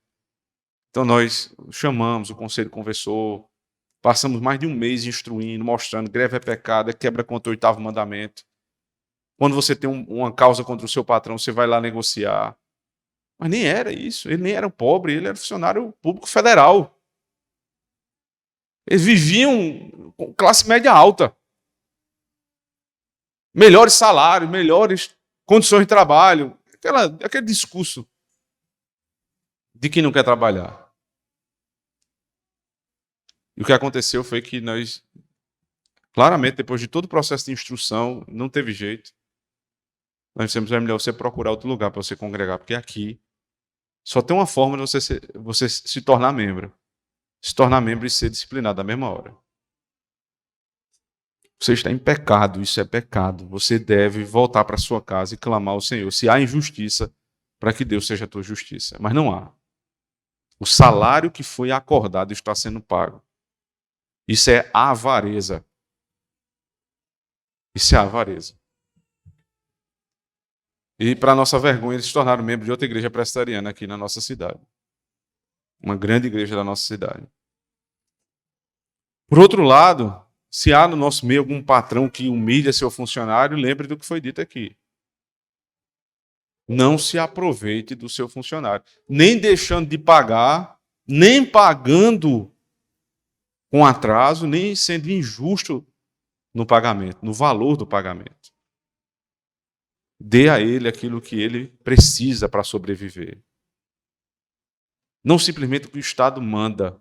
Então nós chamamos, o conselho conversou, passamos mais de um mês instruindo, mostrando, greve é pecado, é quebra contra o 8º mandamento. Quando você tem uma causa contra o seu patrão, você vai lá negociar. Mas nem era isso, ele nem era pobre, ele era funcionário público federal. Eles viviam com classe média alta. Melhores salários, melhores condições de trabalho, aquele discurso de que não quer trabalhar. E o que aconteceu foi que nós, claramente, depois de todo o processo de instrução, não teve jeito. Nós dissemos, é melhor você procurar outro lugar para você congregar, porque aqui só tem uma forma de você se tornar membro. Se tornar membro e ser disciplinado na mesma hora. Você está em pecado, isso é pecado. Você deve voltar para sua casa e clamar ao Senhor. Se há injustiça, para que Deus seja a tua justiça. Mas não há. O salário que foi acordado está sendo pago. Isso é avareza. Isso é avareza. E, para nossa vergonha, eles se tornaram membros de outra igreja presbiteriana aqui na nossa cidade. Uma grande igreja da nossa cidade. Por outro lado, se há no nosso meio algum patrão que humilha seu funcionário, lembre do que foi dito aqui. Não se aproveite do seu funcionário. Nem deixando de pagar, nem pagando com atraso, nem sendo injusto no pagamento, no valor do pagamento. Dê a ele aquilo que ele precisa para sobreviver. Não simplesmente o que o Estado manda,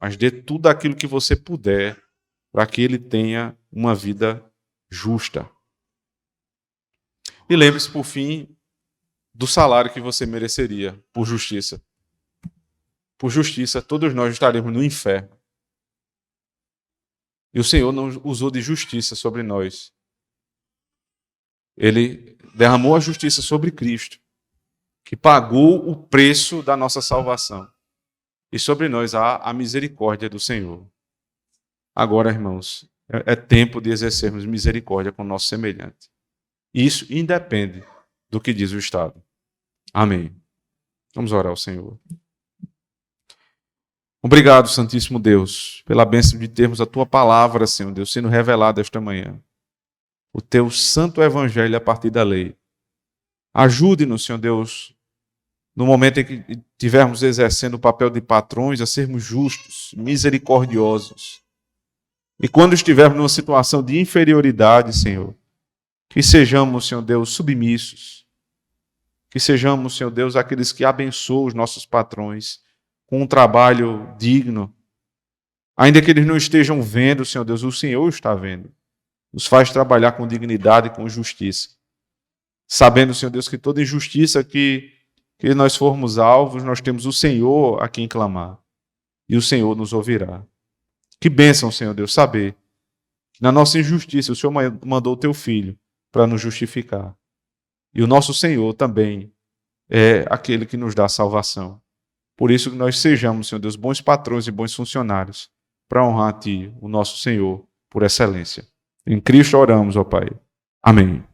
mas dê tudo aquilo que você puder para que ele tenha uma vida justa. E lembre-se, por fim, do salário que você mereceria por justiça. Por justiça, todos nós estaremos no inferno. E o Senhor não usou de justiça sobre nós. Ele derramou a justiça sobre Cristo, que pagou o preço da nossa salvação. E sobre nós há a misericórdia do Senhor. Agora, irmãos, é tempo de exercermos misericórdia com o nosso semelhante. Isso independe do que diz o Estado. Amém. Vamos orar ao Senhor. Obrigado, Santíssimo Deus, pela bênção de termos a Tua palavra, Senhor Deus, sendo revelada esta manhã. O Teu santo evangelho a partir da lei. Ajude-nos, Senhor Deus, no momento em que estivermos exercendo o papel de patrões, a sermos justos, misericordiosos. E quando estivermos numa situação de inferioridade, Senhor, que sejamos, Senhor Deus, submissos. Que sejamos, Senhor Deus, aqueles que abençoam os nossos patrões com um trabalho digno. Ainda que eles não estejam vendo, Senhor Deus, o Senhor está vendo. Nos faz trabalhar com dignidade e com justiça. Sabendo, Senhor Deus, que toda injustiça que nós formos alvos, nós temos o Senhor a quem clamar. E o Senhor nos ouvirá. Que bênção, Senhor Deus, saber que na nossa injustiça o Senhor mandou o Teu Filho para nos justificar. E o nosso Senhor também é aquele que nos dá salvação. Por isso que nós sejamos, Senhor Deus, bons patrões e bons funcionários para honrar a Ti, o nosso Senhor, por excelência. Em Cristo oramos, ó Pai. Amém.